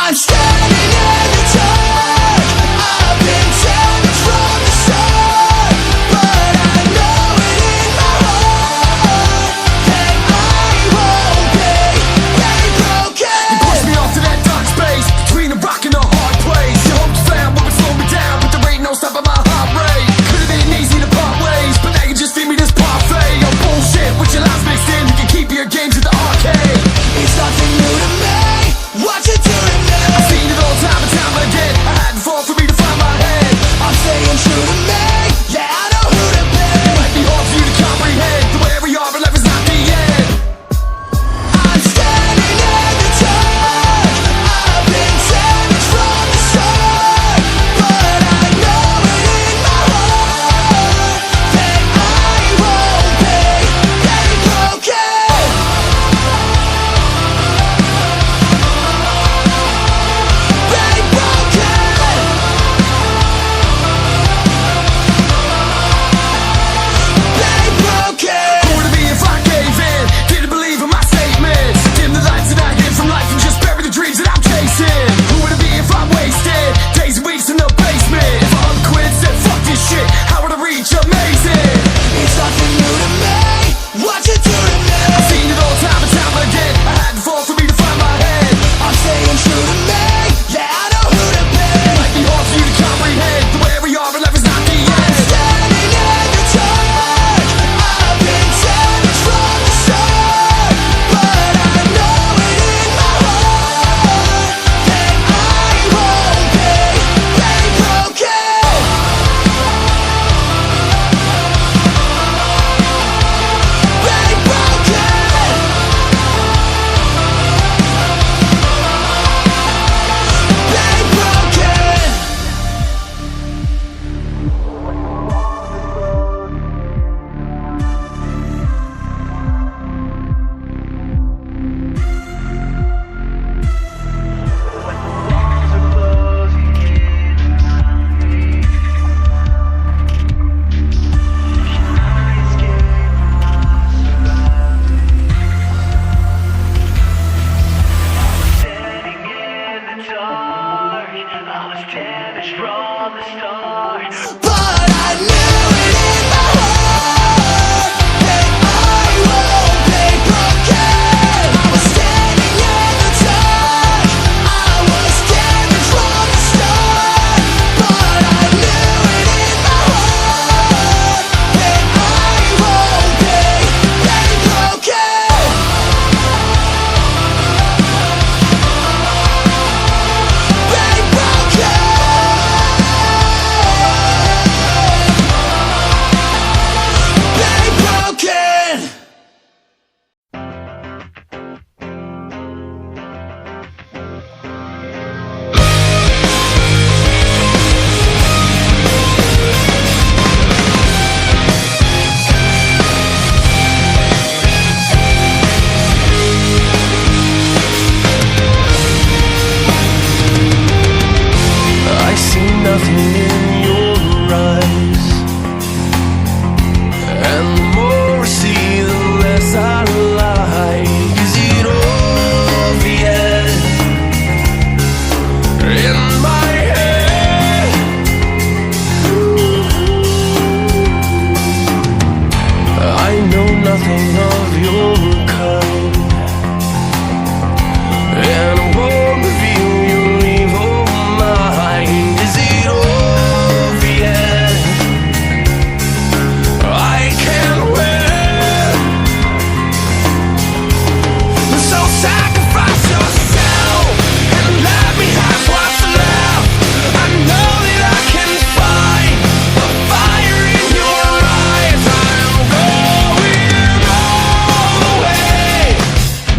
I'm standing in the dark. I've been damaged from the start, but I know it in my heart that I won't be broken. You pushed me off to that dark space between a rock and a hard place. Your hopes found what would slow me down, but there ain't no stopping my heart rate. Could've been easy to part ways, but now you just feed me this parfait of bullshit with your lies mixed in. You can keep your games at the arcade. It's nothing new to me. What you do to me? I've seen it all time and time again. I had to fall for me to find my head. I'm staying true to me. Yeah, I know who to be. It might be hard for you to comprehend the way we are, but life is not the end. I'm standing in the dark. I've been damaged from the start, but I know it in my heart that I won't be broken. Who would it be if I gave in? Didn't believe in my statements. Dim the lights that I hid from life and just bury the dreams that I'm chasing. Who would it be if I wasted days and weeks in the basement? If I unquit, said fuck this shit, how would I reach amazing? It's nothing new to me. What you do to me? I've seen it all time and time again. I had to fall for me to find my head. I'm staying true to me. Yeah, I know who to be. It might be hard for you to comprehend the way we are, but life is not the end. Standing in the dark. I've been damaged from the start, but I know it in my heart that I won't be broken. But I knew it in my heart that I won't be broken. I was standing in the dark. I was damaged from the start, but I knew it in my heart that I won't be broken. Broken. I see nothing in your eyes, and the more I see, the less I lie. Is it obvious in my head? I know nothing of your kind, and I won't reveal your evil mind. Is it obvious? I can't win. So sacrifice yourself and let me have what's left. I know that I can find the fire in your eyes. I'm going all the way.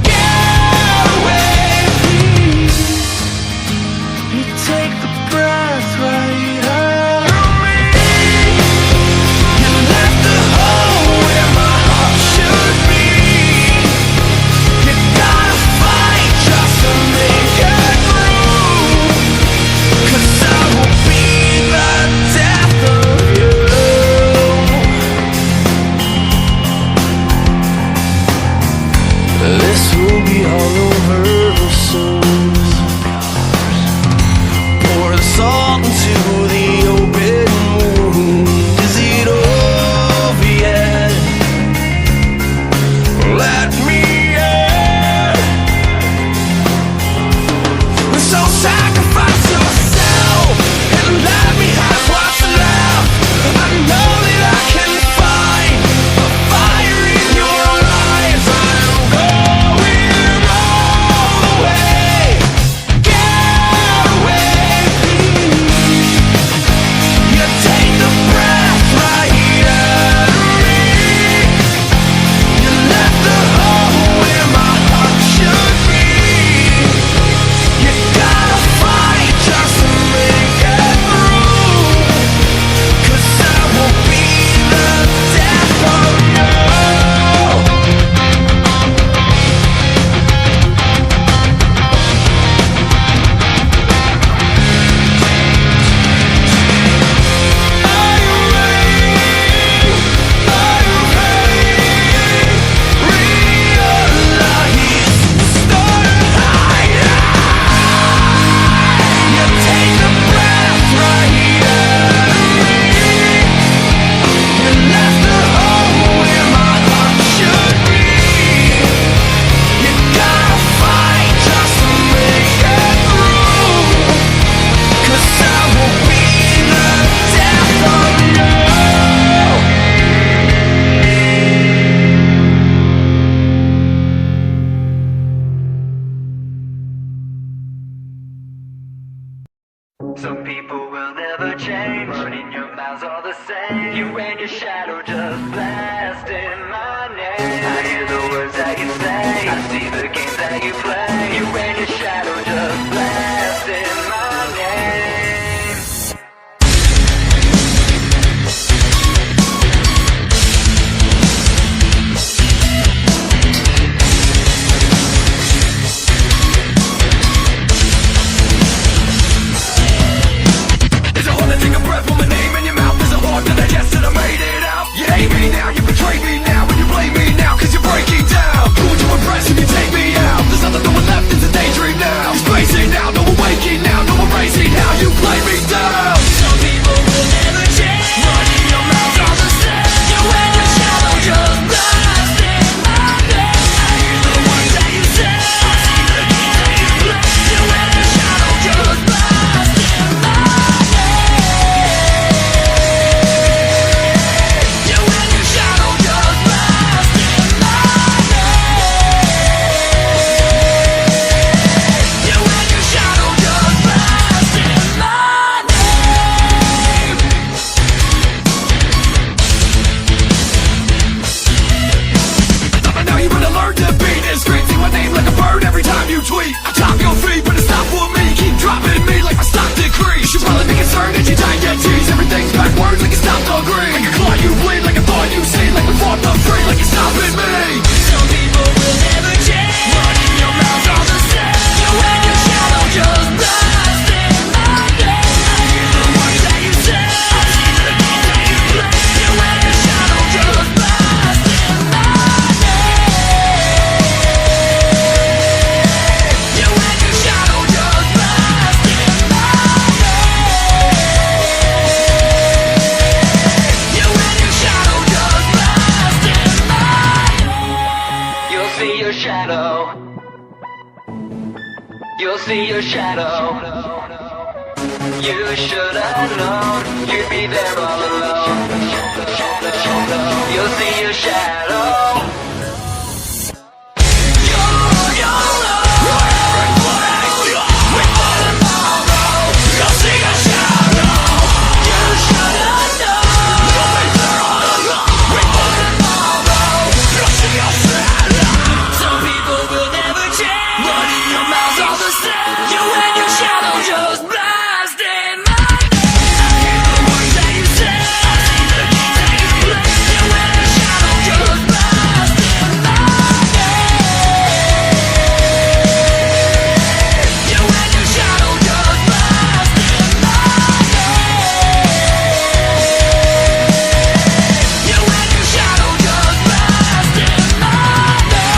Get away, please. You take the breath right out of me. You left the hole where my heart should be. You gotta fight just to make it through, 'cause I will be the death of you. This will be all over soon. tweet. I top your feet, but it's not for me. Keep dropping me like my stock decrease. You should probably be concerned that you die yet tease. Everything's backwards like it's not the green. Like a claw you bleed, like a thought you see. Like we fought the free, like you're stopping me. Some people will never change. Running your mouth all the same. You and your shadow just blast in my day. I hear the words that you say. I see the games that you play. You and your shadow just blast in my day. You and your shadow just blast in my day. You and your shadow just blast in my day. You'll see your shadow. You'll see your shadow. You should have known you'd be there all alone. You'll see your shadow. You'll see your shadow. You should have known. You'll see your shadow. Some people will never change. Running your mouths all the same. You and your shadow just blast in my day. I hear the words that you say. I see the games that you play. You and your shadow just blast in my day. You and your shadow just blast in my day. You and your shadow just blast in my day.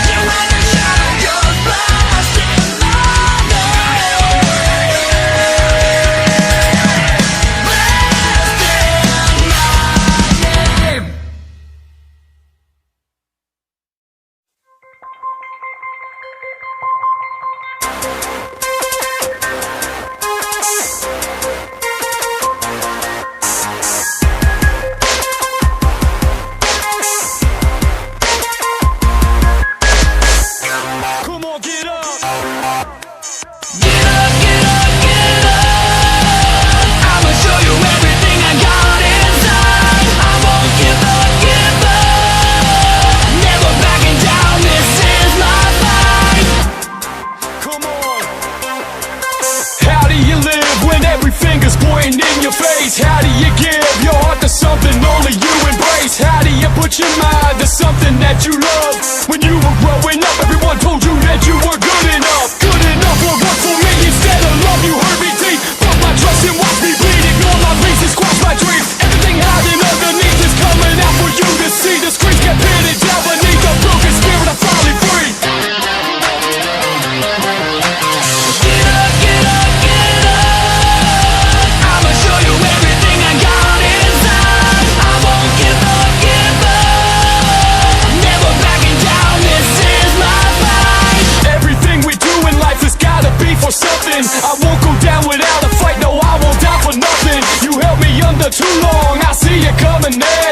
You and your shadow just blast in my day. Come on, get up. Get up, get up, get up. I'ma show you everything I got inside. I won't give up, give up. Never backing down, this is my fight. Come on. How do you live when every finger's pointing in your face? How do you give your heart to something only you embrace? How do you put your mind to something that you love? When you were growing up, everyone told you that you were good enough. Good enough for what for me? Instead of love, you hurt me deep. Broke my trust and watched me bleed. Ignore my reasons, squash my dreams. Everything hiding underneath is coming out for you to see. The screens get pitted down beneath the broken spirit. I'm finally free. Get up, get up, get up. I'ma show you everything I got inside. I won't give up, give up. Never backing down, this is my fight. Everything we do in life has gotta be for something. I won't go down without a fight, no, I won't die for nothing. You held me under too long, I see you coming now.